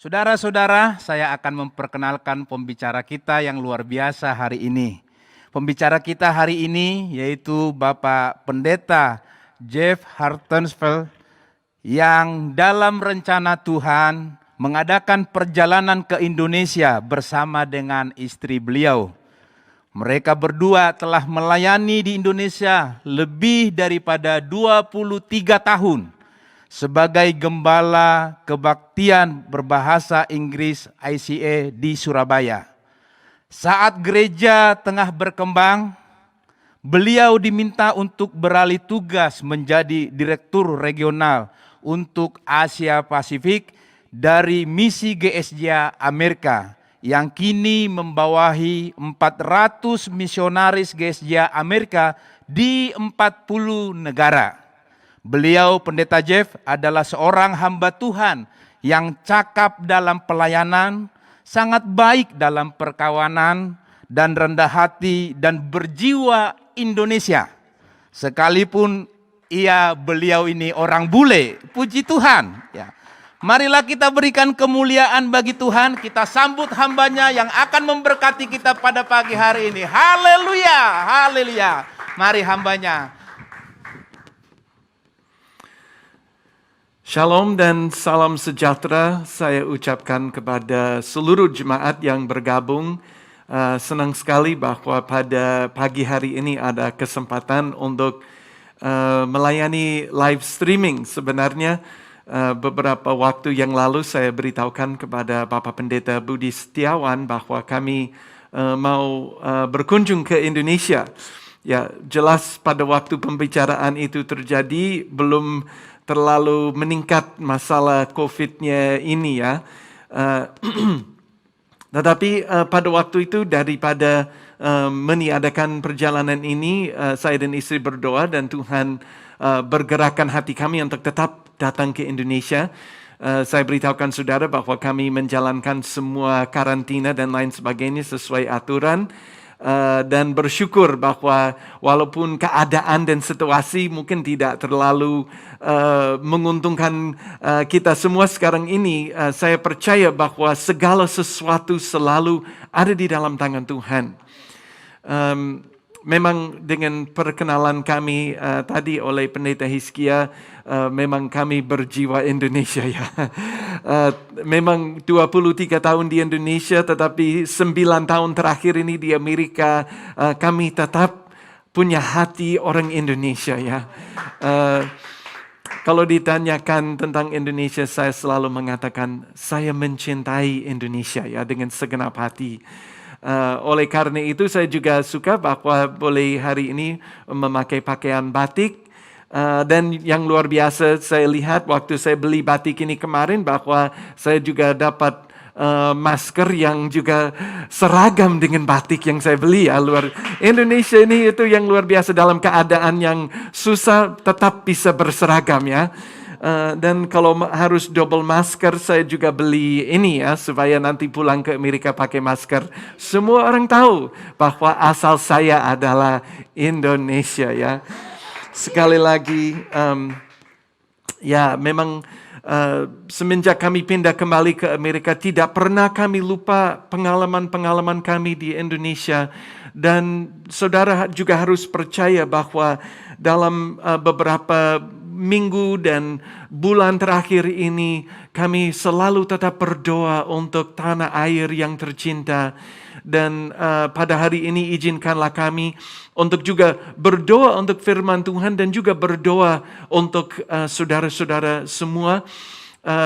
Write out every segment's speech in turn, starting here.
Saudara-saudara, saya akan memperkenalkan pembicara kita yang luar biasa hari ini. Pembicara kita hari ini yaitu Bapak Pendeta Jeff Hartensfeld yang dalam rencana Tuhan mengadakan perjalanan ke Indonesia bersama dengan istri beliau. Mereka berdua telah melayani di Indonesia lebih daripada 23 tahun sebagai gembala kebaktian berbahasa Inggris ICA di Surabaya. Saat gereja tengah berkembang, beliau diminta untuk beralih tugas menjadi direktur regional untuk Asia Pasifik dari misi GSJ Amerika yang kini membawahi 400 misionaris GSJ Amerika di 40 negara. Beliau, Pendeta Jeff, adalah seorang hamba Tuhan yang cakap dalam pelayanan, sangat baik dalam perkawanan, dan rendah hati dan berjiwa Indonesia. Sekalipun beliau ini orang bule, puji Tuhan. Ya. Marilah kita berikan kemuliaan bagi Tuhan, kita sambut hambanya yang akan memberkati kita pada pagi hari ini. Haleluya, haleluya. Mari hambanya. Shalom dan salam sejahtera saya ucapkan kepada seluruh jemaat yang bergabung. Senang sekali bahwa pada pagi hari ini ada kesempatan untuk melayani live streaming. Sebenarnya beberapa waktu yang lalu saya beritahukan kepada Bapak Pendeta Budi Setiawan bahwa kami mau berkunjung ke Indonesia. Ya, jelas pada waktu pembicaraan itu terjadi belum terlalu meningkat masalah COVID-nya ini ya. Tetapi pada waktu itu daripada meniadakan perjalanan ini, saya dan istri berdoa dan Tuhan bergerakkan hati kami untuk tetap datang ke Indonesia. Saya beritahukan saudara bahwa kami menjalankan semua karantina dan lain sebagainya sesuai aturan. Dan bersyukur bahwa walaupun keadaan dan situasi mungkin tidak terlalu menguntungkan kita semua sekarang ini, saya percaya bahwa segala sesuatu selalu ada di dalam tangan Tuhan. Memang dengan perkenalan kami tadi oleh Pendeta Hizkia, memang kami berjiwa Indonesia ya. Memang 23 tahun di Indonesia, tetapi 9 tahun terakhir ini di Amerika, kami tetap punya hati orang Indonesia ya. Kalau ditanyakan tentang Indonesia, saya selalu mengatakan saya mencintai Indonesia ya dengan segenap hati. Oleh karena itu saya juga suka bahwa boleh hari ini memakai pakaian batik. Dan yang luar biasa saya lihat waktu saya beli batik ini kemarin bahwa saya juga dapat masker yang juga seragam dengan batik yang saya beli ya. Indonesia ini itu yang luar biasa, dalam keadaan yang susah tetap bisa berseragam ya. Dan kalau harus double masker, saya juga beli ini ya, supaya nanti pulang ke Amerika pakai masker. Semua orang tahu bahwa asal saya adalah Indonesia ya. Sekali lagi, ya memang semenjak kami pindah kembali ke Amerika, tidak pernah kami lupa pengalaman-pengalaman kami di Indonesia. Dan saudara juga harus percaya bahwa dalam beberapa minggu dan bulan terakhir ini kami selalu tetap berdoa untuk tanah air yang tercinta. Dan pada hari ini izinkanlah kami untuk juga berdoa untuk firman Tuhan dan juga berdoa untuk saudara-saudara semua.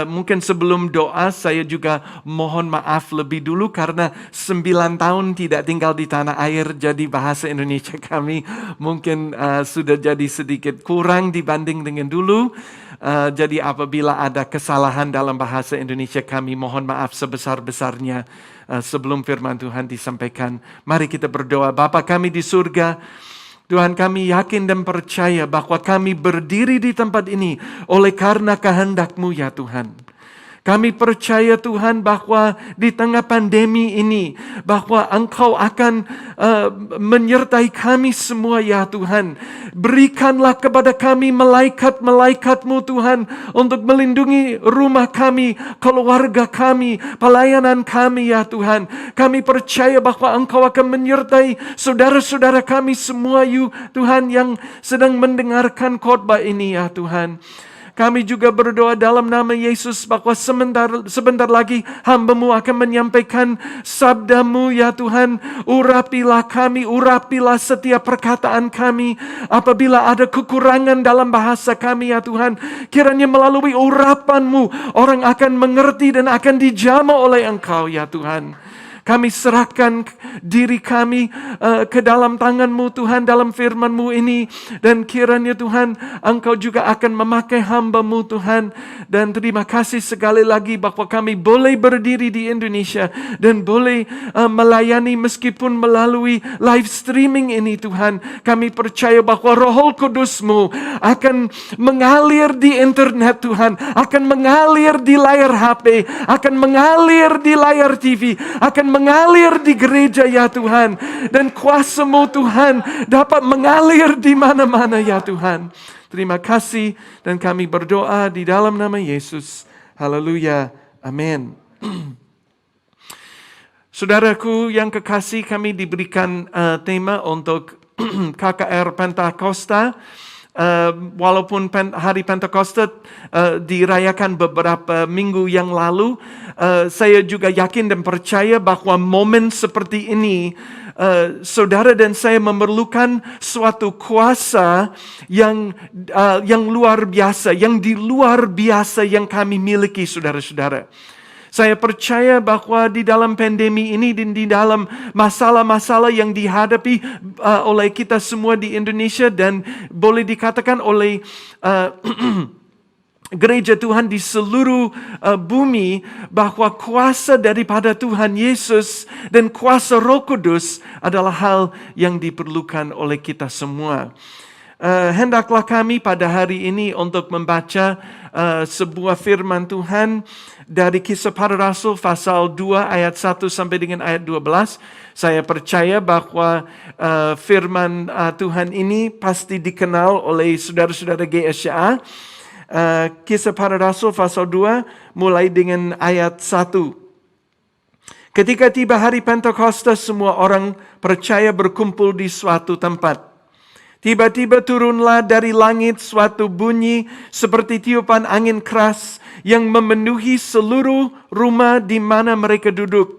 Mungkin sebelum doa saya juga mohon maaf lebih dulu karena 9 tahun tidak tinggal di tanah air, jadi bahasa Indonesia kami mungkin sudah jadi sedikit kurang dibanding dengan dulu. Jadi apabila ada kesalahan dalam bahasa Indonesia kami mohon maaf sebesar-besarnya. Sebelum firman Tuhan disampaikan, mari kita berdoa. Bapa kami di surga, Tuhan, kami yakin dan percaya bahwa kami berdiri di tempat ini oleh karena kehendak-Mu ya Tuhan. Kami percaya Tuhan bahwa di tengah pandemi ini, bahwa Engkau akan menyertai kami semua ya Tuhan. Berikanlah kepada kami malaikat-malaikat-Mu Tuhan untuk melindungi rumah kami, keluarga kami, pelayanan kami ya Tuhan. Kami percaya bahwa Engkau akan menyertai saudara-saudara kami semua Tuhan yang sedang mendengarkan khotbah ini ya Tuhan. Kami juga berdoa dalam nama Yesus bahwa sebentar lagi hamba-Mu akan menyampaikan sabda-Mu ya Tuhan. Urapilah kami, urapilah setiap perkataan kami. Apabila ada kekurangan dalam bahasa kami ya Tuhan, kiranya melalui urapan-Mu orang akan mengerti dan akan dijamah oleh Engkau ya Tuhan. Kami serahkan diri kami ke dalam tangan-Mu Tuhan dalam firman-Mu ini. Dan kiranya Tuhan Engkau juga akan memakai hamba-Mu Tuhan. Dan terima kasih sekali lagi bahwa kami boleh berdiri di Indonesia. Dan boleh melayani meskipun melalui live streaming ini Tuhan. Kami percaya bahwa Roh Kudus-Mu akan mengalir di internet Tuhan. Akan mengalir di layar HP. Akan mengalir di layar TV. Akan mengalir di gereja ya Tuhan. Dan kuasa-Mu Tuhan dapat mengalir di mana-mana ya Tuhan. Terima kasih dan kami berdoa di dalam nama Yesus. Haleluya. Amin. Saudaraku yang kekasih, kami diberikan tema untuk KKR Pentakosta. Walaupun hari Pentakosta dirayakan beberapa minggu yang lalu, saya juga yakin dan percaya bahwa momen seperti ini, saudara dan saya memerlukan suatu kuasa yang luar biasa, yang di luar biasa yang kami miliki, saudara-saudara. Saya percaya bahwa di dalam pandemi ini, di dalam masalah-masalah yang dihadapi oleh kita semua di Indonesia dan boleh dikatakan oleh gereja Tuhan di seluruh bumi, bahwa kuasa daripada Tuhan Yesus dan kuasa Roh Kudus adalah hal yang diperlukan oleh kita semua. Hendaklah kami pada hari ini untuk membaca sebuah firman Tuhan dari Kisah Para Rasul pasal 2 ayat 1 sampai dengan ayat 12. Saya percaya bahwa firman Tuhan ini pasti dikenal oleh saudara-saudara GSCA. Kisah Para Rasul pasal 2 mulai dengan ayat 1. Ketika tiba hari Pentakosta, semua orang percaya berkumpul di suatu tempat. Tiba-tiba turunlah dari langit suatu bunyi seperti tiupan angin keras yang memenuhi seluruh rumah di mana mereka duduk.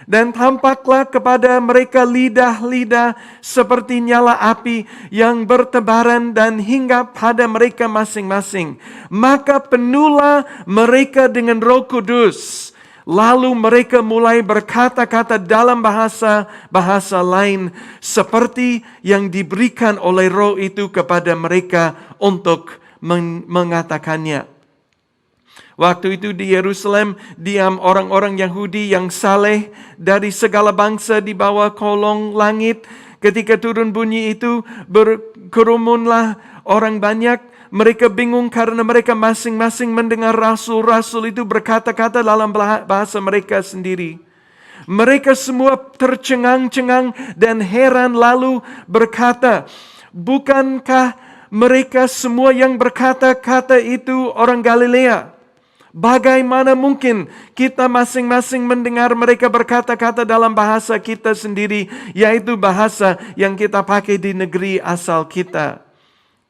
Dan tampaklah kepada mereka lidah-lidah seperti nyala api yang bertebaran dan hinggap pada mereka masing-masing. Maka penuhlah mereka dengan Roh Kudus. Lalu mereka mulai berkata-kata dalam bahasa lain seperti yang diberikan oleh Roh itu kepada mereka untuk mengatakannya. Waktu itu di Yerusalem diam orang-orang Yahudi yang saleh dari segala bangsa di bawah kolong langit. Ketika turun bunyi itu, berkerumunlah orang banyak. Mereka bingung karena mereka masing-masing mendengar rasul-rasul itu berkata-kata dalam bahasa mereka sendiri. Mereka semua tercengang-cengang dan heran lalu berkata, "Bukankah mereka semua yang berkata-kata itu orang Galilea? Bagaimana mungkin kita masing-masing mendengar mereka berkata-kata dalam bahasa kita sendiri, yaitu bahasa yang kita pakai di negeri asal kita?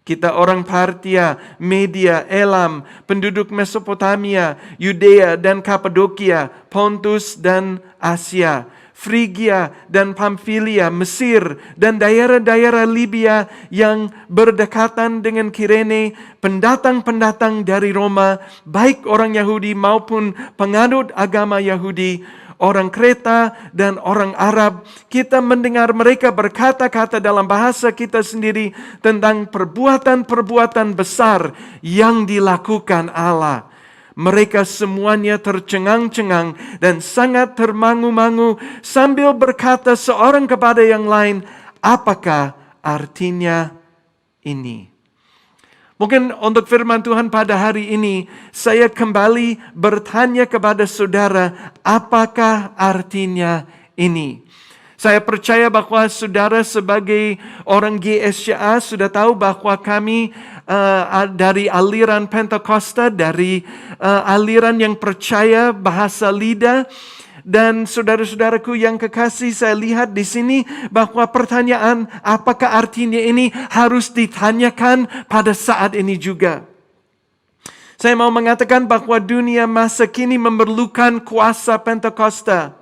Kita orang Partia, Media, Elam, penduduk Mesopotamia, Yudea dan Kapadokia, Pontus dan Asia, Frigia dan Pamfilia, Mesir dan daerah-daerah Libya yang berdekatan dengan Kirene, pendatang-pendatang dari Roma, baik orang Yahudi maupun penganut agama Yahudi, orang Kreta dan orang Arab, kita mendengar mereka berkata-kata dalam bahasa kita sendiri tentang perbuatan-perbuatan besar yang dilakukan Allah. Mereka semuanya tercengang-cengang dan sangat termangu-mangu sambil berkata seorang kepada yang lain, apakah artinya ini? Mungkin untuk firman Tuhan pada hari ini, saya kembali bertanya kepada saudara, apakah artinya ini? Saya percaya bahwa saudara sebagai orang GSCA sudah tahu bahwa kami dari aliran Pentakosta, dari aliran yang percaya bahasa lidah. Dan saudara-saudaraku yang kekasih, saya lihat di sini bahwa pertanyaan apakah artinya ini harus ditanyakan pada saat ini juga. Saya mau mengatakan bahwa dunia masa kini memerlukan kuasa Pentakosta.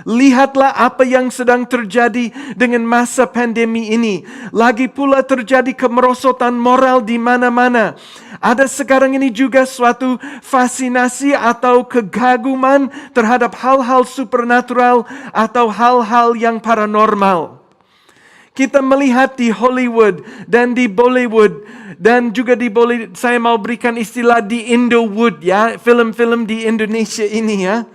Lihatlah apa yang sedang terjadi dengan masa pandemi ini. Lagi pula terjadi kemerosotan moral di mana-mana. Ada sekarang ini juga suatu fascinasi atau kegaguman terhadap hal-hal supernatural atau hal-hal yang paranormal. Kita melihat di Hollywood dan di Bollywood dan juga saya mau berikan istilah di Indowood ya, film-film di Indonesia ini ya.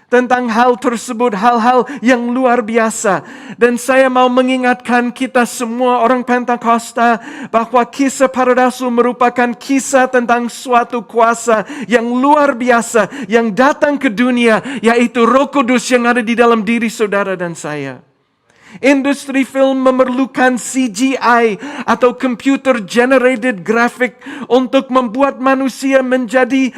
Tentang hal tersebut, hal-hal yang luar biasa. Dan saya mau mengingatkan kita semua orang Pentakosta bahwa kisah para rasul merupakan kisah tentang suatu kuasa yang luar biasa yang datang ke dunia, yaitu Roh Kudus yang ada di dalam diri saudara dan saya. Industri film memerlukan CGI atau computer generated graphic untuk membuat manusia menjadi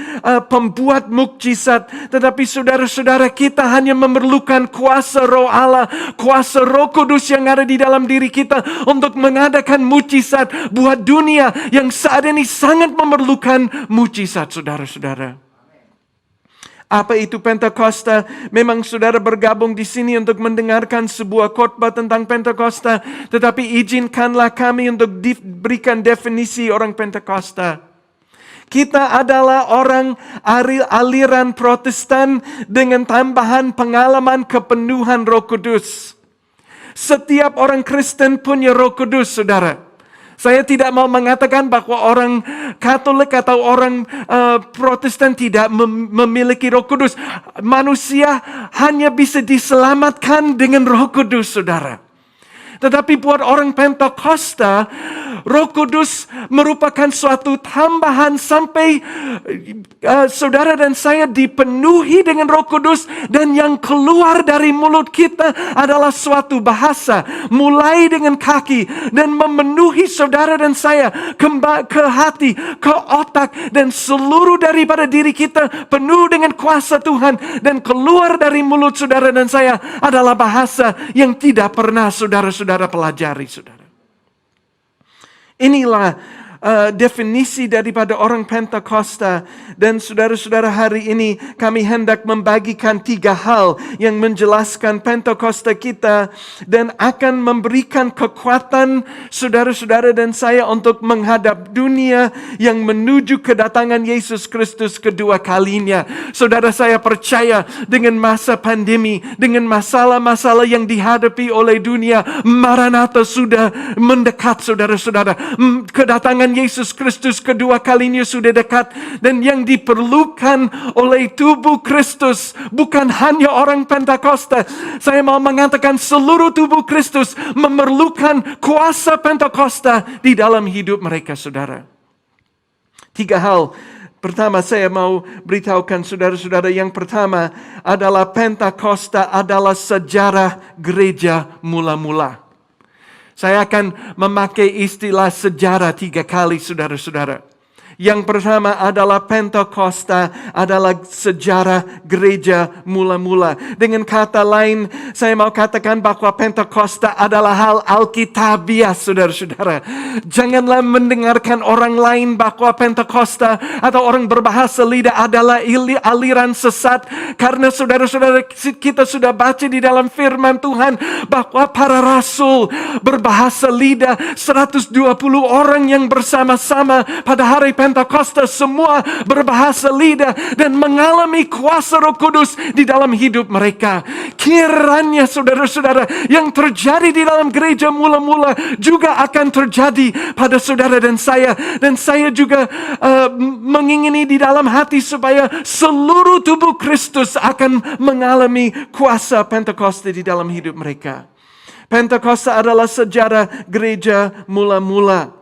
pembuat mukjizat. Tetapi saudara-saudara, kita hanya memerlukan kuasa Roh Allah, kuasa Roh Kudus yang ada di dalam diri kita untuk mengadakan mukjizat buat dunia yang saat ini sangat memerlukan mukjizat, saudara-saudara. Apa itu Pentakosta? Memang saudara bergabung di sini untuk mendengarkan sebuah khotbah tentang Pentakosta, tetapi izinkanlah kami untuk diberikan definisi orang Pentakosta. Kita adalah orang aliran Protestan dengan tambahan pengalaman kepenuhan Roh Kudus. Setiap orang Kristen punya Roh Kudus, saudara. Saya tidak mau mengatakan bahwa orang Katolik atau orang Protestan tidak memiliki Roh Kudus. Manusia hanya bisa diselamatkan dengan Roh Kudus, saudara. Tetapi buat orang Pentakosta, Roh Kudus merupakan suatu tambahan sampai saudara dan saya dipenuhi dengan Roh Kudus, dan yang keluar dari mulut kita adalah suatu bahasa, mulai dengan kaki dan memenuhi saudara dan saya ke hati, ke otak, dan seluruh daripada diri kita penuh dengan kuasa Tuhan, dan keluar dari mulut saudara dan saya adalah bahasa yang tidak pernah saudara-saudara pelajari, saudara. Inilah definisi daripada orang Pentakosta. Dan saudara-saudara, hari ini kami hendak membagikan 3 hal yang menjelaskan Pentakosta kita dan akan memberikan kekuatan saudara-saudara dan saya untuk menghadap dunia yang menuju kedatangan Yesus Kristus kedua kalinya. Saudara, saya percaya dengan masa pandemi, dengan masalah-masalah yang dihadapi oleh dunia, Maranatha sudah mendekat, saudara-saudara. Kedatangan Yesus Kristus kedua kalinya sudah dekat, dan yang diperlukan oleh tubuh Kristus bukan hanya orang Pentakosta. Saya mau mengatakan seluruh tubuh Kristus memerlukan kuasa Pentakosta di dalam hidup mereka, saudara. 3 hal. Pertama, saya mau beritahukan saudara-saudara, yang pertama adalah Pentakosta adalah sejarah gereja mula-mula. Saya akan memakai istilah sejarah 3 kali, saudara-saudara. Yang pertama adalah Pentakosta adalah sejarah gereja mula-mula. Dengan kata lain, saya mau katakan bahwa Pentakosta adalah hal alkitabiah, saudara-saudara. Janganlah mendengarkan orang lain bahwa Pentakosta atau orang berbahasa lidah adalah aliran sesat. Karena saudara-saudara, kita sudah baca di dalam firman Tuhan bahwa para rasul berbahasa lidah, 120 orang yang bersama-sama pada hari Pentakosta semua berbahasa lidah dan mengalami kuasa Roh Kudus di dalam hidup mereka. Kiranya saudara-saudara, yang terjadi di dalam gereja mula-mula juga akan terjadi pada saudara dan saya. Dan saya juga mengingini di dalam hati supaya seluruh tubuh Kristus akan mengalami kuasa Pentakosta di dalam hidup mereka. Pentakosta adalah sejarah gereja mula-mula.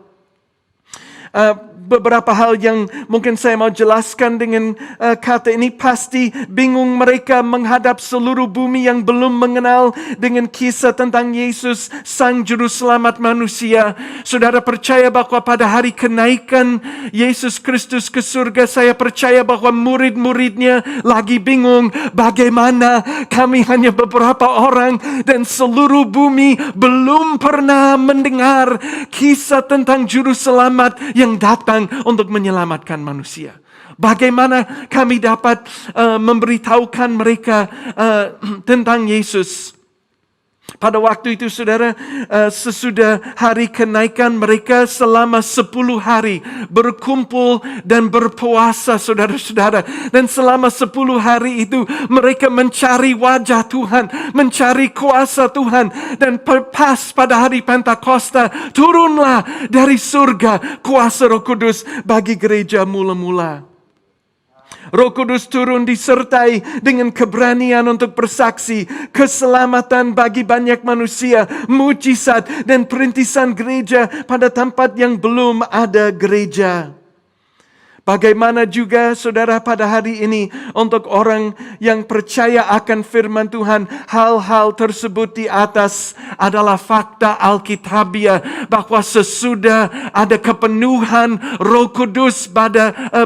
beberapa hal yang mungkin saya mau jelaskan dengan kata ini. Pasti bingung mereka menghadap seluruh bumi yang belum mengenal dengan kisah tentang Yesus, Sang Juru Selamat manusia. Saudara percaya bahwa pada hari kenaikan Yesus Kristus ke surga, saya percaya bahwa murid-muridnya lagi bingung bagaimana kami hanya beberapa orang dan seluruh bumi belum pernah mendengar kisah tentang Juru Selamat yang datang untuk menyelamatkan manusia. Bagaimana kami dapat memberitahukan mereka tentang Yesus? Pada waktu itu saudara, sesudah hari kenaikan mereka selama 10 hari berkumpul dan berpuasa saudara-saudara. Dan selama 10 hari itu mereka mencari wajah Tuhan, mencari kuasa Tuhan. Dan pas pada hari Pentakosta turunlah dari surga kuasa Roh Kudus bagi gereja mula-mula. Roh Kudus turun disertai dengan keberanian untuk bersaksi, keselamatan bagi banyak manusia, mujizat dan perintisan gereja pada tempat yang belum ada gereja. Bagaimana juga saudara pada hari ini untuk orang yang percaya akan firman Tuhan, hal-hal tersebut di atas adalah fakta Alkitabiah bahwa sesudah ada kepenuhan Roh Kudus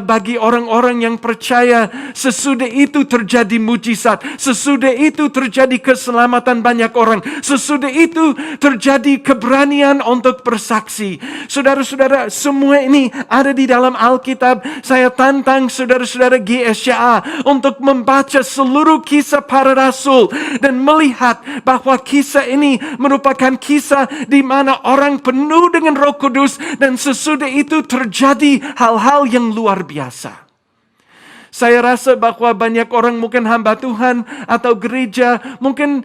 bagi orang-orang yang percaya, sesudah itu terjadi mujizat, sesudah itu terjadi keselamatan banyak orang, sesudah itu terjadi keberanian untuk bersaksi. Saudara-saudara, semua ini ada di dalam Alkitab. Saya tantang saudara-saudara GSCA untuk membaca seluruh kisah para rasul dan melihat bahwa kisah ini merupakan kisah di mana orang penuh dengan Roh Kudus dan sesudah itu terjadi hal-hal yang luar biasa. Saya rasa bahwa banyak orang mungkin hamba Tuhan atau gereja, mungkin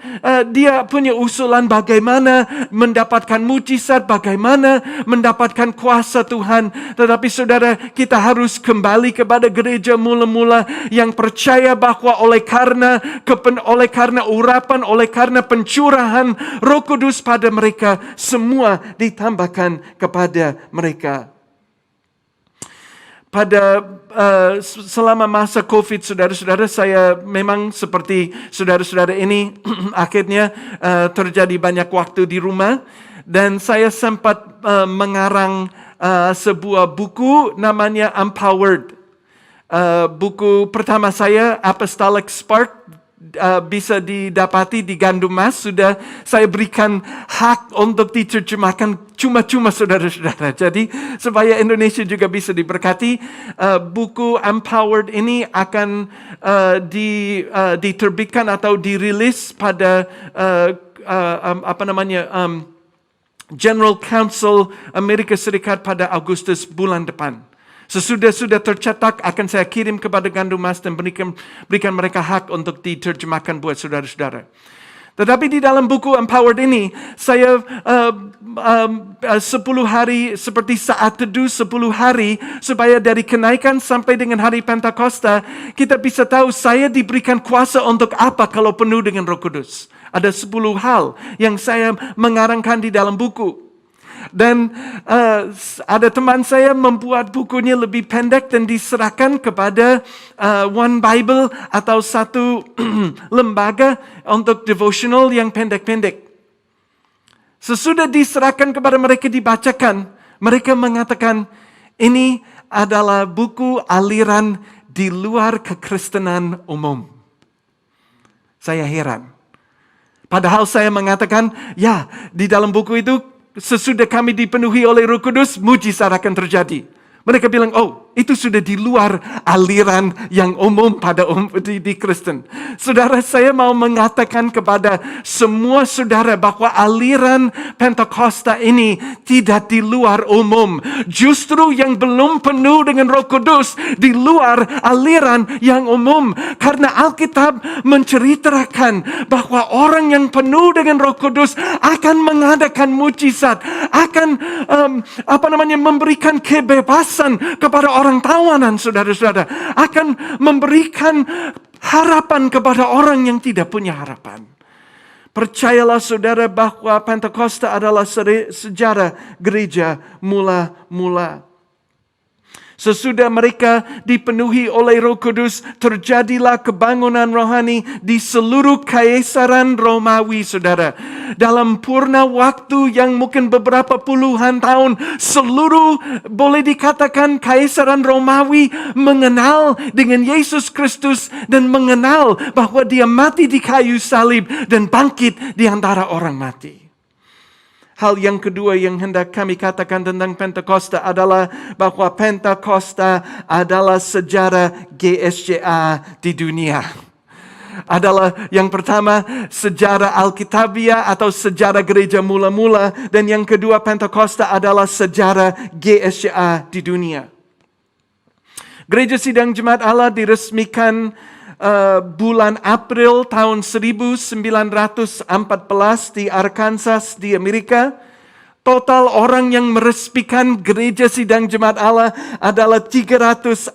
dia punya usulan bagaimana mendapatkan mujizat, bagaimana mendapatkan kuasa Tuhan. Tetapi saudara, kita harus kembali kepada gereja mula-mula yang percaya bahwa oleh karena urapan, oleh karena pencurahan Roh Kudus pada mereka, semua ditambahkan kepada mereka. Pada selama masa COVID, saudara-saudara, saya memang seperti saudara-saudara ini akhirnya terjadi banyak waktu di rumah dan saya sempat mengarang sebuah buku namanya Empowered. Buku pertama saya, Apostolic Spark, bisa didapati di Gandum Mas. Sudah saya berikan hak untuk diterjemahkan cuma-cuma saudara-saudara. Jadi supaya Indonesia juga bisa diberkati, buku Empowered ini akan diterbitkan atau dirilis pada General Council Amerika Serikat pada Agustus bulan depan. Sesudah tercetak akan saya kirim kepada Gandum Mas dan berikan mereka hak untuk diterjemahkan buat saudara-saudara. Tetapi di dalam buku Empowered ini, saya 10 hari seperti saat teduh 10 hari supaya dari kenaikan sampai dengan hari Pentakosta kita bisa tahu saya diberikan kuasa untuk apa kalau penuh dengan Roh Kudus. Ada 10 hal yang saya mengarangkan di dalam buku. Dan ada teman saya membuat bukunya lebih pendek dan diserahkan kepada One Bible atau satu lembaga untuk devotional yang pendek-pendek. Sesudah diserahkan kepada mereka dibacakan, mereka mengatakan ini adalah buku aliran di luar kekristenan umum. Saya heran. Padahal saya mengatakan, ya di dalam buku itu sesudah kami dipenuhi oleh Roh Kudus, mujizat akan terjadi. Mereka bilang, oh itu sudah di luar aliran yang umum pada di Kristen. Saudara, saya mau mengatakan kepada semua saudara bahwa aliran Pentakosta ini tidak di luar umum. Justru yang belum penuh dengan Roh Kudus di luar aliran yang umum. Karena Alkitab menceritakan bahwa orang yang penuh dengan Roh Kudus akan mengadakan mujizat, akan memberikan kebebasan kepada orang tawanan, saudara-saudara, akan memberikan harapan kepada orang yang tidak punya harapan. Percayalah saudara bahwa Pentakosta adalah sejarah gereja mula-mula. Sesudah mereka dipenuhi oleh Roh Kudus, terjadilah kebangunan rohani di seluruh Kaisaran Romawi, saudara. Dalam purna waktu yang mungkin beberapa puluhan tahun, seluruh boleh dikatakan Kaisaran Romawi mengenal dengan Yesus Kristus dan mengenal bahwa dia mati di kayu salib dan bangkit di antara orang mati. Hal yang kedua yang hendak kami katakan tentang Pentakosta adalah bahwa Pentakosta adalah sejarah GSCA di dunia. Adalah yang pertama sejarah Alkitabiah atau sejarah gereja mula-mula, dan yang kedua Pentakosta adalah sejarah GSCA di dunia. Gereja Sidang Jemaat Allah diresmikan bulan April tahun 1914 di Arkansas di Amerika. Total orang yang meresmikan Gereja Sidang Jemaat Allah adalah 314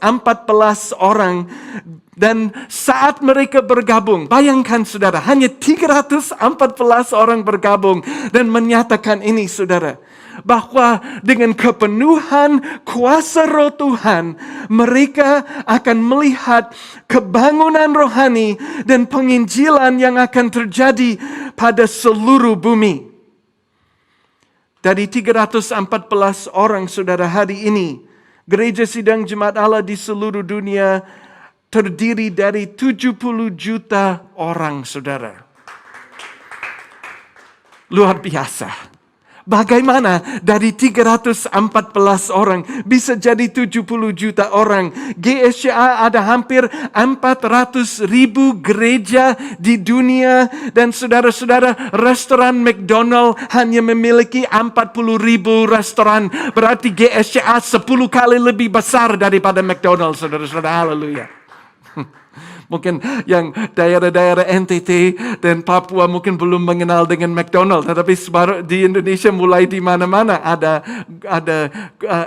orang. Dan saat mereka bergabung, bayangkan saudara, hanya 314 orang bergabung dan menyatakan ini, saudara, bahwa dengan kepenuhan kuasa Roh Tuhan, mereka akan melihat kebangunan rohani dan penginjilan yang akan terjadi pada seluruh bumi. Dari 314 orang, saudara, hari ini, Gereja Sidang Jemaat Allah di seluruh dunia terdiri dari 70 juta orang, saudara. Luar biasa. Bagaimana dari 314 orang bisa jadi 70 juta orang? GSCA ada hampir 400 ribu gereja di dunia. Dan saudara-saudara, restoran McDonald hanya memiliki 40 ribu restoran. Berarti GSCA 10 kali lebih besar daripada McDonald, saudara-saudara. Haleluya. Mungkin yang daerah-daerah NTT dan Papua mungkin belum mengenal dengan McDonald, tetapi di Indonesia mulai di mana-mana ada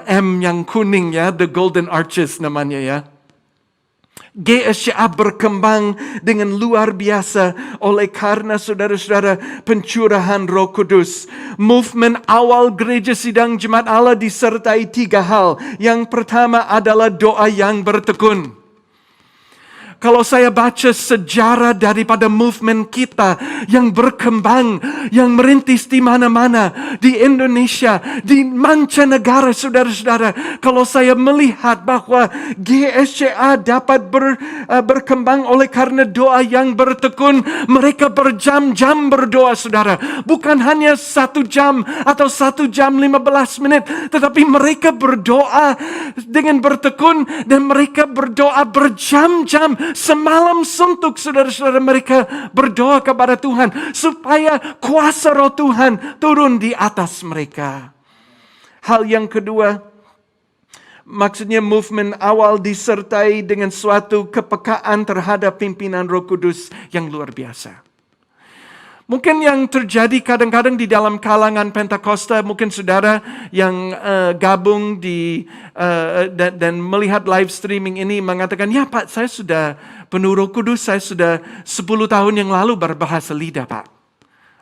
M yang kuning ya, the Golden Arches namanya ya. GSCA berkembang dengan luar biasa oleh karena saudara-saudara pencurahan Roh Kudus. Movement awal Gereja Sidang Jemaat Allah disertai 3 hal. Yang pertama adalah doa yang bertekun. Kalau saya baca sejarah daripada movement kita yang berkembang, yang merintis di mana-mana, di Indonesia, di mancanegara, saudara-saudara. Kalau saya melihat bahwa GSCA dapat berkembang oleh karena doa yang bertekun. Mereka berjam-jam berdoa, saudara. Bukan hanya 1 jam atau 1 jam 15 menit. Tetapi mereka berdoa dengan bertekun dan mereka berdoa berjam-jam. Semalam suntuk, saudara-saudara, mereka berdoa kepada Tuhan supaya kuasa Roh Tuhan turun di atas mereka. Hal yang kedua, maksudnya movement awal disertai dengan suatu kepekaan terhadap pimpinan Roh Kudus yang luar biasa. Mungkin yang terjadi kadang-kadang di dalam kalangan Pentakosta, mungkin saudara yang gabung dan melihat live streaming ini mengatakan, ya Pak, saya sudah penuh Roh Kudus, saya sudah 10 tahun yang lalu berbahasa lidah, Pak.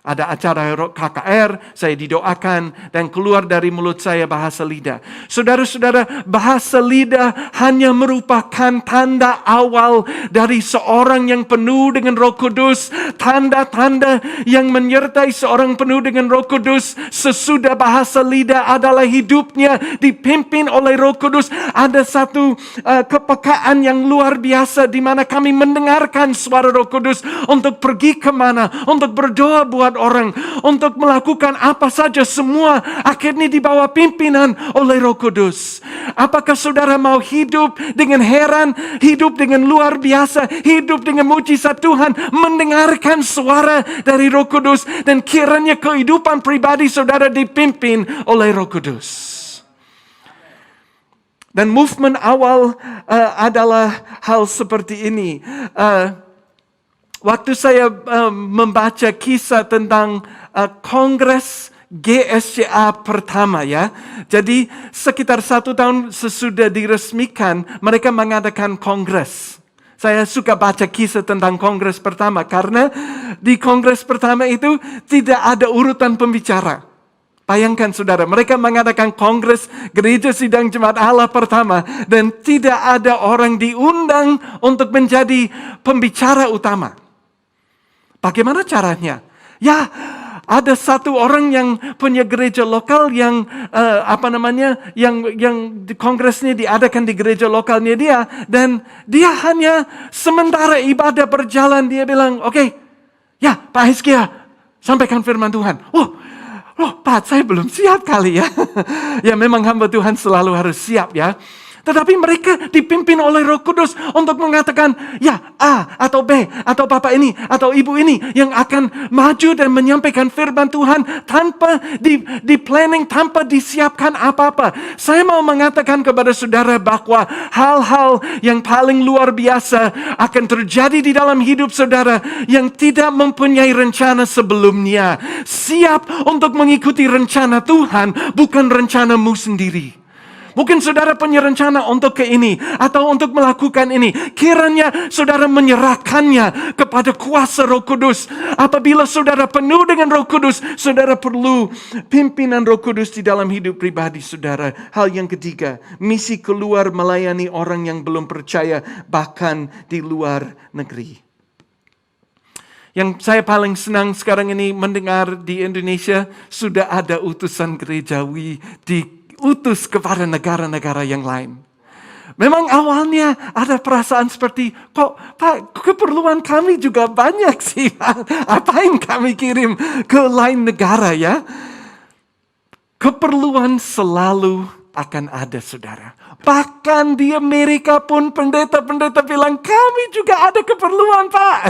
Ada acara KKR, saya didoakan dan keluar dari mulut saya bahasa lidah. Saudara-saudara, bahasa lidah hanya merupakan tanda awal dari seorang yang penuh dengan Roh Kudus. Tanda-tanda yang menyertai seorang penuh dengan Roh Kudus sesudah bahasa lidah adalah hidupnya dipimpin oleh Roh Kudus. Ada satu kepekaan yang luar biasa di mana kami mendengarkan suara Roh Kudus untuk pergi kemana, untuk berdoa buat orang, untuk melakukan apa saja, semua akhirnya di bawah pimpinan oleh Roh Kudus. Apakah saudara mau hidup dengan heran, hidup dengan luar biasa, hidup dengan mujizat Tuhan, mendengarkan suara dari Roh Kudus, dan kiranya kehidupan pribadi saudara dipimpin oleh Roh Kudus. Dan movement awal adalah hal seperti ini. Waktu saya membaca kisah tentang kongres GSCA pertama ya. Jadi sekitar 1 tahun sesudah diresmikan, mereka mengadakan kongres. Saya suka baca kisah tentang kongres pertama karena di kongres pertama itu tidak ada urutan pembicara. Bayangkan saudara, mereka mengadakan kongres gereja sidang jemaat Allah pertama dan tidak ada orang diundang untuk menjadi pembicara utama. Bagaimana caranya? Ya, ada satu orang yang punya gereja lokal yang yang kongresnya diadakan di gereja lokalnya dia, dan dia hanya sementara ibadah berjalan dia bilang, oke, ya Pak Hizkia, sampaikan firman Tuhan. Pak, saya belum siap kali ya. Ya memang hamba Tuhan selalu harus siap ya. Tetapi mereka dipimpin oleh Roh Kudus untuk mengatakan, ya A atau B atau Bapak ini atau Ibu ini yang akan maju dan menyampaikan firman Tuhan tanpa di planning, tanpa disiapkan apa-apa. Saya mau mengatakan kepada saudara bahwa hal-hal yang paling luar biasa akan terjadi di dalam hidup saudara yang tidak mempunyai rencana sebelumnya. Siap untuk mengikuti rencana Tuhan, bukan rencanamu sendiri. Mungkin saudara punya rencana untuk ke ini atau untuk melakukan ini. Kiranya saudara menyerahkannya kepada kuasa Roh Kudus. Apabila saudara penuh dengan Roh Kudus, saudara perlu pimpinan Roh Kudus di dalam hidup pribadi saudara. Hal yang ketiga, misi keluar melayani orang yang belum percaya bahkan di luar negeri. Yang saya paling senang sekarang ini mendengar di Indonesia sudah ada utusan gerejawi diutus kepada negara-negara yang lain. Memang awalnya ada perasaan seperti, kok Pak, keperluan kami juga banyak sih. Apain kami kirim ke lain negara ya? Keperluan selalu akan ada saudara. Bahkan di Amerika pun pendeta-pendeta bilang, kami juga ada keperluan Pak.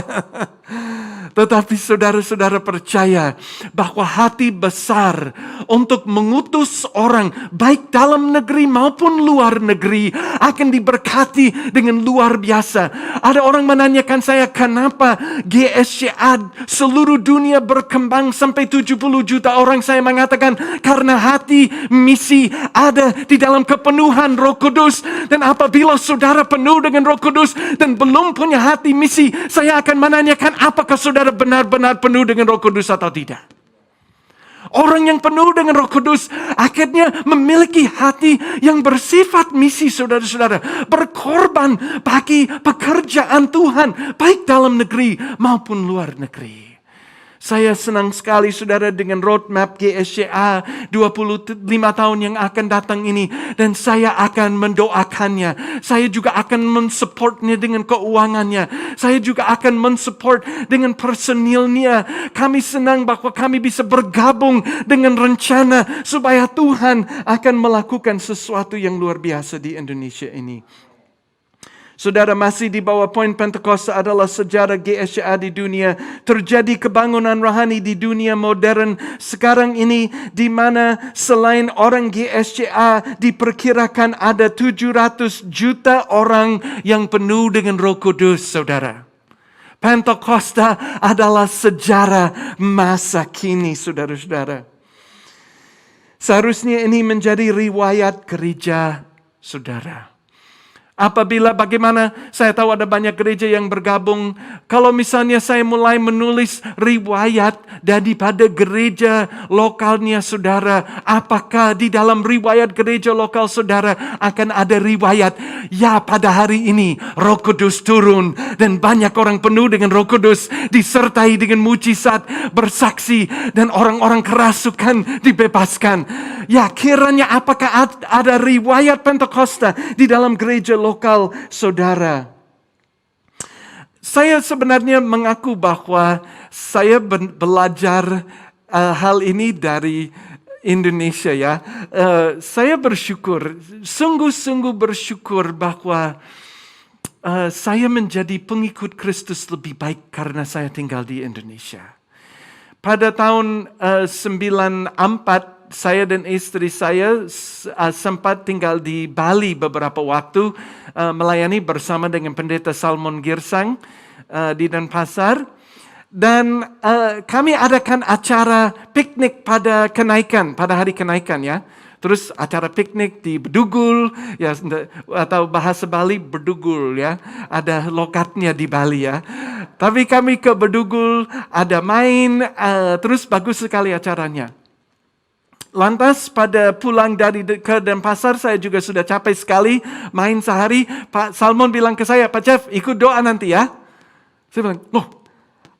Tetapi saudara-saudara percaya bahwa hati besar untuk mengutus orang baik dalam negeri maupun luar negeri akan diberkati dengan luar biasa. Ada orang menanyakan saya, kenapa GSCA seluruh dunia berkembang sampai 70 juta orang. Saya mengatakan karena hati misi ada di dalam kepenuhan Roh Kudus. Dan apabila saudara penuh dengan Roh Kudus dan belum punya hati misi, saya akan menanyakan apakah saudara benar-benar penuh dengan Roh Kudus atau tidak. Orang yang penuh dengan Roh Kudus akhirnya memiliki hati yang bersifat misi saudara-saudara. Berkorban bagi pekerjaan Tuhan baik dalam negeri maupun luar negeri. Saya senang sekali saudara dengan roadmap GSCA 25 tahun yang akan datang ini. Dan saya akan mendoakannya. Saya juga akan mensupportnya dengan keuangannya. Saya juga akan mensupport dengan personilnya. Kami senang bahwa kami bisa bergabung dengan rencana supaya Tuhan akan melakukan sesuatu yang luar biasa di Indonesia ini. Saudara, masih di bawah poin Pentakosta adalah sejarah GSCA di dunia. Terjadi kebangunan rohani di dunia modern sekarang ini, di mana selain orang GSCA diperkirakan ada 700 juta orang yang penuh dengan Roh Kudus, saudara. Pentakosta adalah sejarah masa kini, saudara-saudara. Seharusnya ini menjadi riwayat gereja saudara. Apabila bagaimana, saya tahu ada banyak gereja yang bergabung. Kalau misalnya saya mulai menulis riwayat daripada gereja lokalnya saudara, apakah di dalam riwayat gereja lokal saudara akan ada riwayat, ya pada hari ini Roh Kudus turun dan banyak orang penuh dengan Roh Kudus, disertai dengan mujizat, bersaksi, dan orang-orang kerasukan dibebaskan. Ya, kiranya apakah ada riwayat Pentakosta di dalam gereja lokal saudara? Saya sebenarnya mengaku bahwa saya belajar hal ini dari Indonesia ya. Saya bersyukur, sungguh-sungguh bersyukur bahwa saya menjadi pengikut Kristus lebih baik karena saya tinggal di Indonesia. Pada tahun 94 saya dan istri saya sempat tinggal di Bali beberapa waktu, melayani bersama dengan pendeta Salmon Girsang di Denpasar. Dan kami adakan acara piknik pada hari kenaikan ya. Terus acara piknik di Bedugul ya, atau bahasa Bali Bedugul ya. Ada lokatnya di Bali ya. Tapi kami ke Bedugul, ada main, terus bagus sekali acaranya. Lantas pada pulang dari ke Denpasar, saya juga sudah capek sekali, main sehari. Pak Salmon bilang ke saya, Pak Jeff, ikut doa nanti ya. Saya bilang, loh,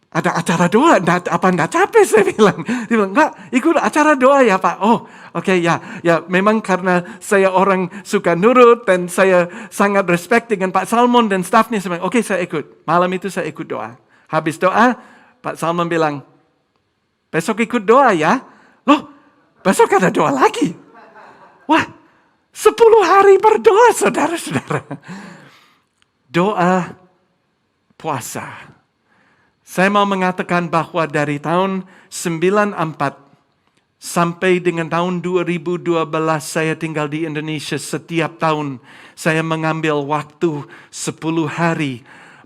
ada acara doa, apa enggak capek? Saya bilang. Dia bilang, enggak, ikut acara doa ya Pak. Oh, oke, ya. Ya, memang karena saya orang suka nurut dan saya sangat respect dengan Pak Salmon dan stafnya. Saya bilang, oke, saya ikut. Malam itu saya ikut doa. Habis doa, Pak Salmon bilang, besok ikut doa ya. Loh, besok ada doa lagi. Wah, 10 hari berdoa, saudara-saudara. Doa puasa. Saya mau mengatakan bahwa dari tahun 94 sampai dengan tahun 2012 saya tinggal di Indonesia, setiap tahun saya mengambil waktu 10 hari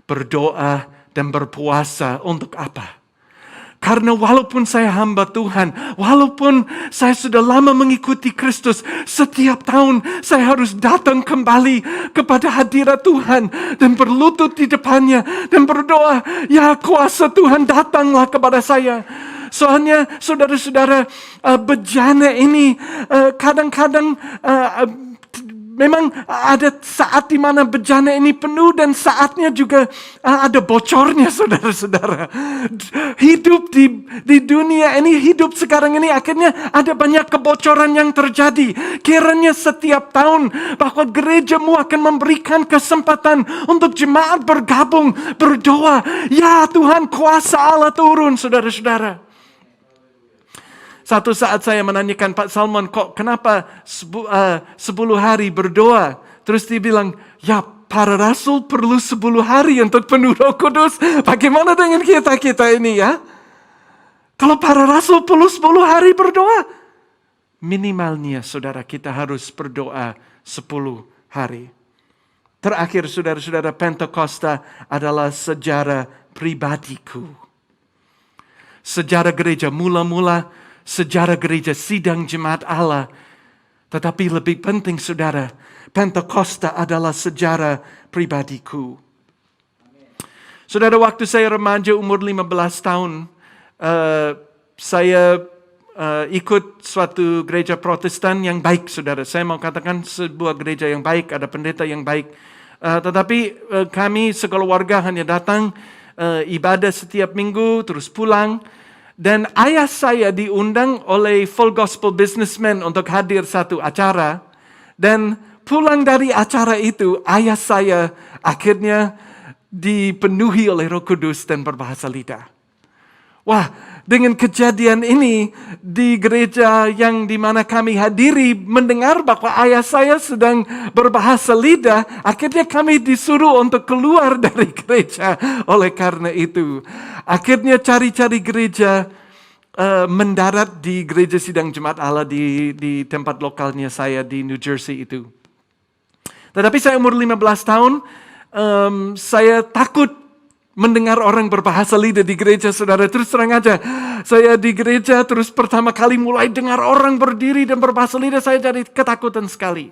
berdoa dan berpuasa. Untuk apa? Karena walaupun saya hamba Tuhan, walaupun saya sudah lama mengikuti Kristus, setiap tahun saya harus datang kembali kepada hadirat Tuhan dan berlutut di depannya dan berdoa, ya kuasa Tuhan datanglah kepada saya. Soalnya saudara-saudara, bejana ini kadang-kadang memang ada saat di mana bejana ini penuh dan saatnya juga ada bocornya, saudara-saudara. Hidup di dunia ini, hidup sekarang ini akhirnya ada banyak kebocoran yang terjadi. Kiranya setiap tahun bahwa gerejamu akan memberikan kesempatan untuk jemaat bergabung, berdoa. Ya Tuhan, kuasa Allah turun, saudara-saudara. Satu saat saya menanyakan Pak Salmon, kok kenapa 10 hari berdoa? Terus dia bilang, ya para rasul perlu 10 hari untuk penuh Roh Kudus. Bagaimana dengan kita ini ya? Kalau para rasul perlu 10 hari berdoa, minimalnya saudara kita harus berdoa 10 hari. Terakhir saudara-saudara, Pentakosta adalah sejarah pribadiku. Sejarah gereja mula-mula, sejarah gereja sidang jemaat Allah. Tetapi lebih penting saudara, Pentakosta adalah sejarah pribadiku. Saudara, waktu saya remaja umur 15 tahun, saya ikut suatu gereja Protestan yang baik, saudara. Saya mau katakan sebuah gereja yang baik, ada pendeta yang baik. Tetapi kami sekeluarga hanya datang ibadah setiap minggu, terus pulang. Dan ayah saya diundang oleh Full Gospel Businessman untuk hadir satu acara. Dan pulang dari acara itu, ayah saya akhirnya dipenuhi oleh Roh Kudus dan berbahasa lidah. Wah, dengan kejadian ini di gereja yang dimana kami hadiri, mendengar bahwa ayah saya sedang berbahasa lidah, akhirnya kami disuruh untuk keluar dari gereja. Oleh karena itu, akhirnya cari-cari gereja, mendarat di gereja sidang jemaat Allah di tempat lokalnya saya di New Jersey itu. Tetapi saya umur 15 tahun, saya takut mendengar orang berbahasa lidah di gereja, saudara. Terus terang aja, saya di gereja terus pertama kali mulai dengar orang berdiri dan berbahasa lidah, saya jadi ketakutan sekali.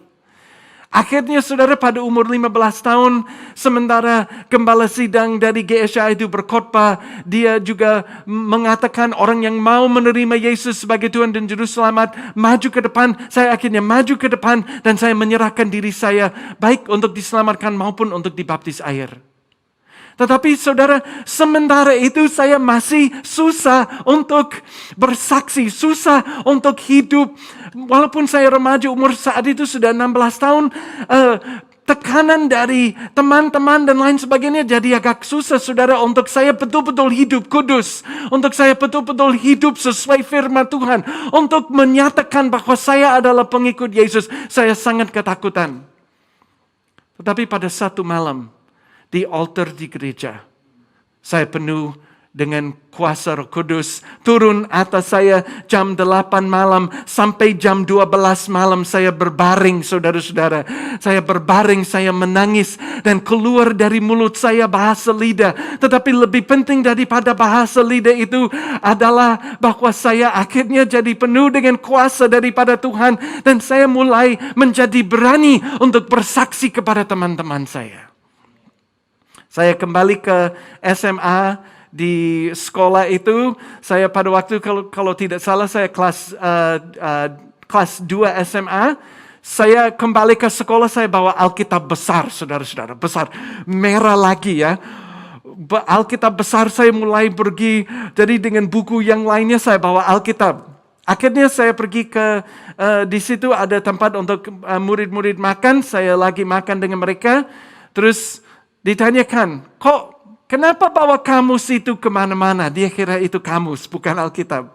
Akhirnya saudara, pada umur 15 tahun, sementara gembala sidang dari GSA itu berkhotbah, dia juga mengatakan orang yang mau menerima Yesus sebagai Tuhan dan Juru Selamat, maju ke depan. Saya akhirnya maju ke depan dan saya menyerahkan diri saya, baik untuk diselamatkan maupun untuk dibaptis air. Tetapi saudara, sementara itu saya masih susah untuk bersaksi, susah untuk hidup. Walaupun saya remaja, umur saat itu sudah 16 tahun, tekanan dari teman-teman dan lain sebagainya jadi agak susah, saudara, untuk saya betul-betul hidup kudus, untuk saya betul-betul hidup sesuai firman Tuhan, untuk menyatakan bahwa saya adalah pengikut Yesus. Saya sangat ketakutan. Tetapi pada satu malam, di altar di gereja, saya penuh dengan kuasa Roh Kudus. Turun atas saya jam 8 malam sampai jam 12 malam saya berbaring, saudara-saudara. Saya berbaring, saya menangis dan keluar dari mulut saya bahasa lidah. Tetapi lebih penting daripada bahasa lidah itu adalah bahwa saya akhirnya jadi penuh dengan kuasa daripada Tuhan. Dan saya mulai menjadi berani untuk bersaksi kepada teman-teman saya. Saya kembali ke SMA di sekolah itu, saya pada waktu kalau tidak salah saya kelas 2 SMA, saya kembali ke sekolah, saya bawa Alkitab besar, saudara-saudara, besar, merah lagi ya. Alkitab besar, saya mulai pergi, jadi dengan buku yang lainnya saya bawa Alkitab. Akhirnya saya pergi ke, di situ ada tempat untuk murid-murid makan, saya lagi makan dengan mereka, terus ditanyakan, kenapa bawa kamus itu kemana-mana? Dia kira itu kamus, bukan Alkitab.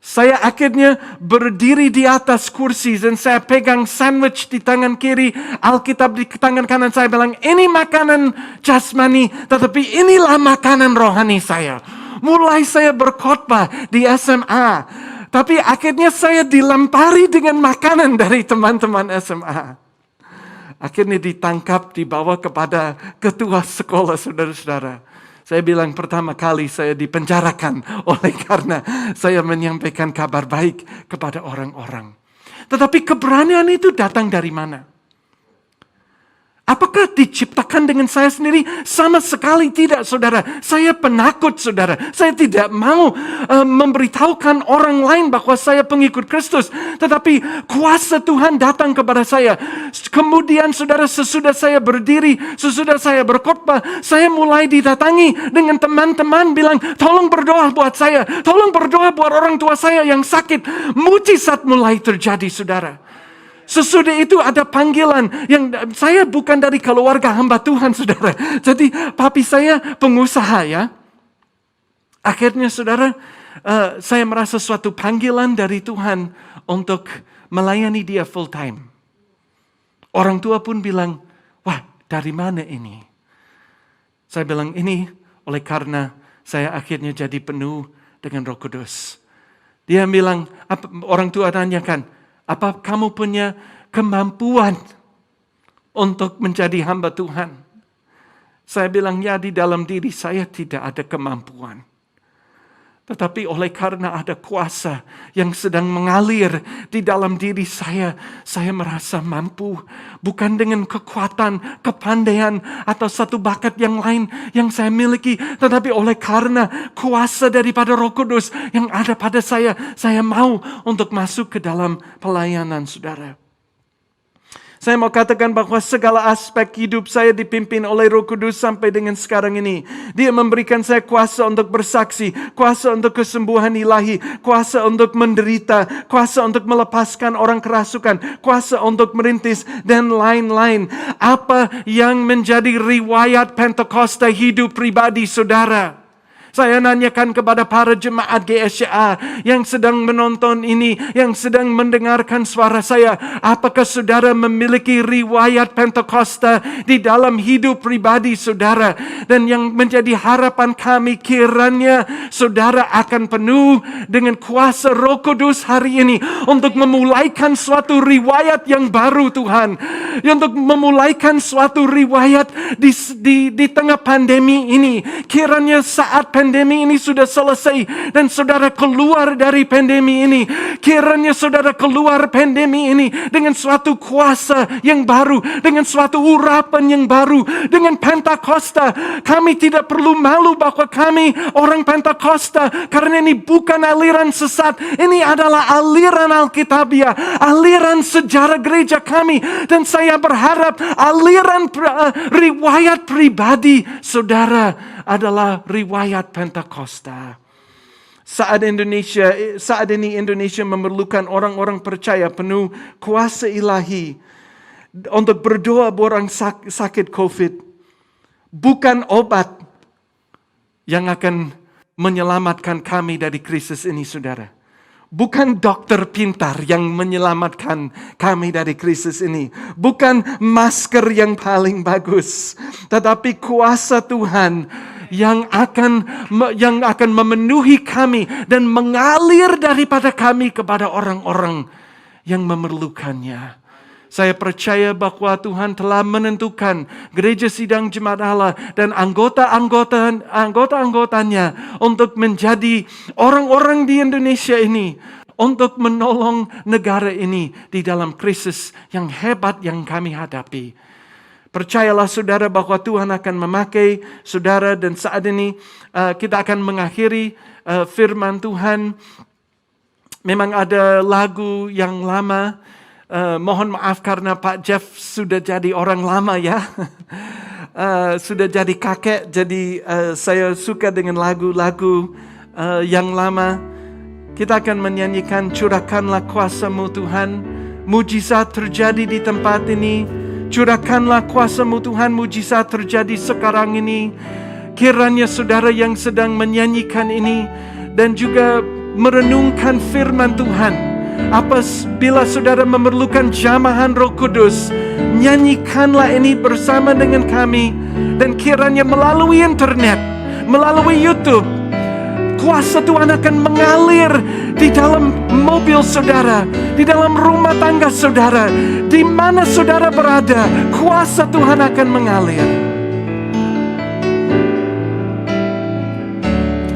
Saya akhirnya berdiri di atas kursi dan saya pegang sandwich di tangan kiri, Alkitab di tangan kanan. Saya bilang, ini makanan jasmani, tetapi inilah makanan rohani saya. Mulai saya berkhotbah di SMA, tapi akhirnya saya dilempari dengan makanan dari teman-teman SMA. Akhirnya ditangkap, dibawa kepada ketua sekolah, saudara-saudara. Saya bilang pertama kali saya dipenjarakan oleh karena saya menyampaikan kabar baik kepada orang-orang. Tetapi keberanian itu datang dari mana? Apakah diciptakan dengan saya sendiri? Sama sekali tidak, saudara. Saya penakut, saudara. Saya tidak mau memberitahukan orang lain bahwa saya pengikut Kristus. Tetapi kuasa Tuhan datang kepada saya. Kemudian, saudara, sesudah saya berdiri, sesudah saya berkhotbah, saya mulai didatangi dengan teman-teman bilang, tolong berdoa buat saya. Tolong berdoa buat orang tua saya yang sakit. Mujizat mulai terjadi, saudara. Sesudah itu ada panggilan yang saya bukan dari keluarga hamba Tuhan, saudara. Jadi papi saya pengusaha ya. Akhirnya saudara, saya merasa suatu panggilan dari Tuhan untuk melayani dia full time. Orang tua pun bilang, wah dari mana ini? Saya bilang ini oleh karena saya akhirnya jadi penuh dengan Roh Kudus. Dia bilang, orang tua tanyakan, apa kamu punya kemampuan untuk menjadi hamba Tuhan? Saya bilang, ya di dalam diri saya tidak ada kemampuan. Tetapi oleh karena ada kuasa yang sedang mengalir di dalam diri saya merasa mampu. Bukan dengan kekuatan, kepandaian, atau satu bakat yang lain yang saya miliki. Tetapi oleh karena kuasa daripada Roh Kudus yang ada pada saya mau untuk masuk ke dalam pelayanan, saudara. Saya mau katakan bahwa segala aspek hidup saya dipimpin oleh Roh Kudus sampai dengan sekarang ini. Dia memberikan saya kuasa untuk bersaksi, kuasa untuk kesembuhan ilahi, kuasa untuk menderita, kuasa untuk melepaskan orang kerasukan, kuasa untuk merintis, dan lain-lain. Apa yang menjadi riwayat Pentakosta hidup pribadi saudara? Saya nanyakan kepada para jemaat GSCA yang sedang menonton ini, yang sedang mendengarkan suara saya. Apakah saudara memiliki riwayat Pentakosta di dalam hidup pribadi saudara? Dan yang menjadi harapan kami kiranya saudara akan penuh dengan kuasa Roh Kudus hari ini untuk memulaikan suatu riwayat yang baru Tuhan. Untuk memulaikan suatu riwayat di tengah pandemi ini. Kiranya saat pandemi ini sudah selesai dan saudara keluar dari pandemi ini. Kiranya saudara keluar pandemi ini dengan suatu kuasa yang baru, dengan suatu urapan yang baru, dengan Pentakosta. Kami tidak perlu malu bahwa kami orang Pentakosta, karena ini bukan aliran sesat. Ini adalah aliran Alkitabiah, aliran sejarah gereja kami. Dan saya berharap aliran riwayat pribadi saudara adalah riwayat Pentakosta. Saat ini Indonesia memerlukan orang-orang percaya penuh kuasa ilahi untuk berdoa buat orang sakit COVID. Bukan obat yang akan menyelamatkan kami dari krisis ini, saudara. Bukan dokter pintar yang menyelamatkan kami dari krisis ini. Bukan masker yang paling bagus. Tetapi kuasa Tuhan yang akan memenuhi kami dan mengalir daripada kami kepada orang-orang yang memerlukannya. Saya percaya bahwa Tuhan telah menentukan Gereja Sidang Jemaat Allah dan anggota-anggotanya untuk menjadi orang-orang di Indonesia ini, untuk menolong negara ini di dalam krisis yang hebat yang kami hadapi. Percayalah saudara bahwa Tuhan akan memakai saudara, dan saat ini kita akan mengakhiri firman Tuhan. Memang ada lagu yang lama, mohon maaf karena Pak Jeff sudah jadi orang lama ya. Sudah jadi kakek, jadi saya suka dengan lagu-lagu yang lama. Kita akan menyanyikan curahkanlah kuasa-Mu Tuhan, mujizat terjadi di tempat ini. Curahkanlah kuasa-Mu Tuhan, mujizat terjadi sekarang ini. Kiranya saudara yang sedang menyanyikan ini dan juga merenungkan firman Tuhan, apabila saudara memerlukan jamahan Roh Kudus, nyanyikanlah ini bersama dengan kami. Dan kiranya melalui internet, melalui YouTube, kuasa Tuhan akan mengalir di dalam mobil saudara, di dalam rumah tangga saudara, di mana saudara berada, kuasa Tuhan akan mengalir.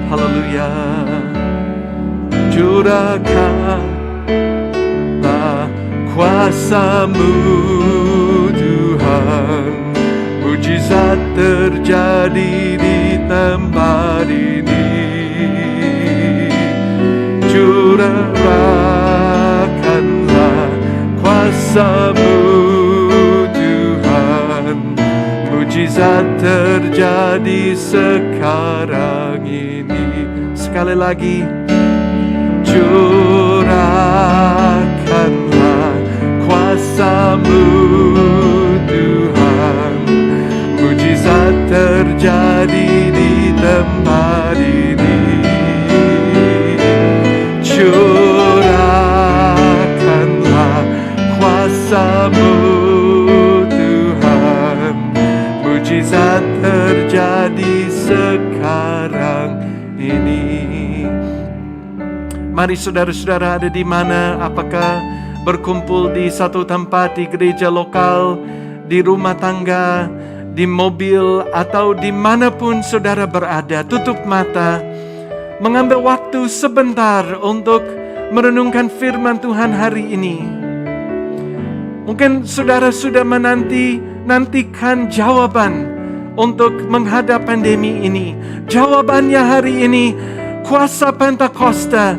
Haleluya. Curahkanlah kuasa-Mu Tuhan, mujizat terjadi di tempat ini. Curahkanlah kuasa-Mu Tuhan, mujizat terjadi sekarang ini. Sekali lagi, curahkanlah kuasa-Mu Tuhan, mujizat terjadi di tempat ini. Curahkanlah kuasa-Mu Tuhan, mujizat terjadi sekarang ini. Mari saudara-saudara ada di mana, apakah berkumpul di satu tempat, di gereja lokal, di rumah tangga, di mobil, atau dimanapun saudara berada, tutup mata, mengambil waktu sebentar untuk merenungkan firman Tuhan hari ini. Mungkin saudara sudah menantikan jawaban untuk menghadap pandemi ini. Jawabannya hari ini, kuasa Pentakosta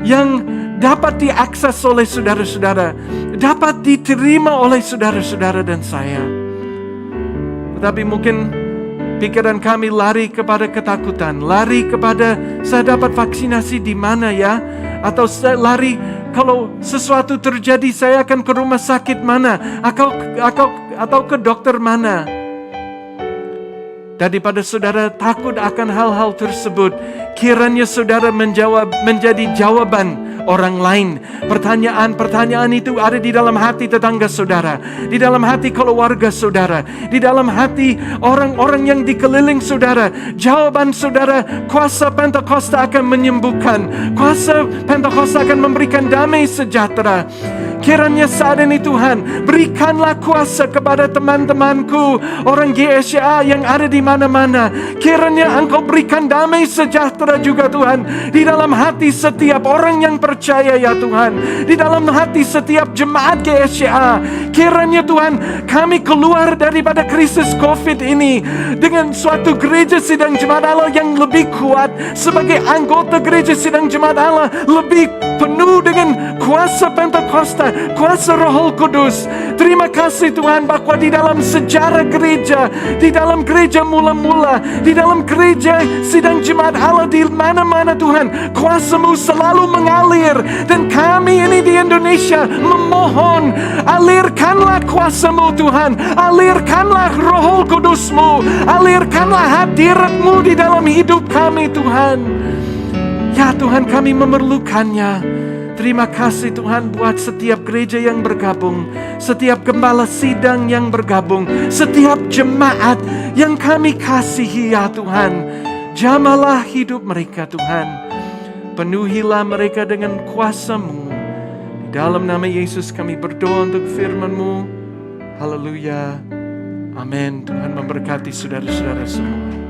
yang dapat diakses oleh saudara-saudara, dapat diterima oleh saudara-saudara dan saya. Tetapi mungkin pikiran kami lari kepada ketakutan, lari kepada saya dapat vaksinasi di mana ya? Atau saya lari kalau sesuatu terjadi saya akan ke rumah sakit mana? Atau ke dokter mana? Daripada saudara takut akan hal-hal tersebut, kiranya saudara menjadi jawaban orang lain. Pertanyaan-pertanyaan itu ada di dalam hati tetangga saudara, di dalam hati keluarga saudara, di dalam hati orang-orang yang dikeliling saudara. Jawaban saudara, kuasa Pentakosta akan menyembuhkan. Kuasa Pentakosta akan memberikan damai sejahtera. Kiranya saat ini Tuhan, berikanlah kuasa kepada teman-temanku, orang GSCA yang ada di mana-mana. Kiranya Engkau berikan damai sejahtera juga Tuhan, di dalam hati setiap orang yang percaya ya Tuhan, di dalam hati setiap jemaat GSCA. Kiranya Tuhan, kami keluar daripada krisis COVID ini dengan suatu gereja sidang jemaat Allah yang lebih kuat. Sebagai anggota gereja sidang jemaat Allah, lebih penuh dengan kuasa Pentakosta, kuasa Roh Kudus. Terima kasih Tuhan bahwa di dalam sejarah gereja, di dalam gereja mula-mula, di dalam gereja sidang jemaat Allah di mana-mana Tuhan, kuasa-Mu selalu mengalir. Dan kami ini di Indonesia memohon, alirkanlah kuasa-Mu Tuhan, alirkanlah Roh Kudus-Mu, alirkanlah hadirat-Mu di dalam hidup kami Tuhan. Ya Tuhan, kami memerlukannya. Terima kasih Tuhan buat setiap gereja yang bergabung, setiap gembala sidang yang bergabung, setiap jemaat yang kami kasihi ya Tuhan. Jamalah hidup mereka Tuhan, penuhilah mereka dengan kuasa-Mu. Di dalam nama Yesus kami berdoa untuk firman-Mu. Haleluya. Amin. Tuhan memberkati saudara-saudara semua.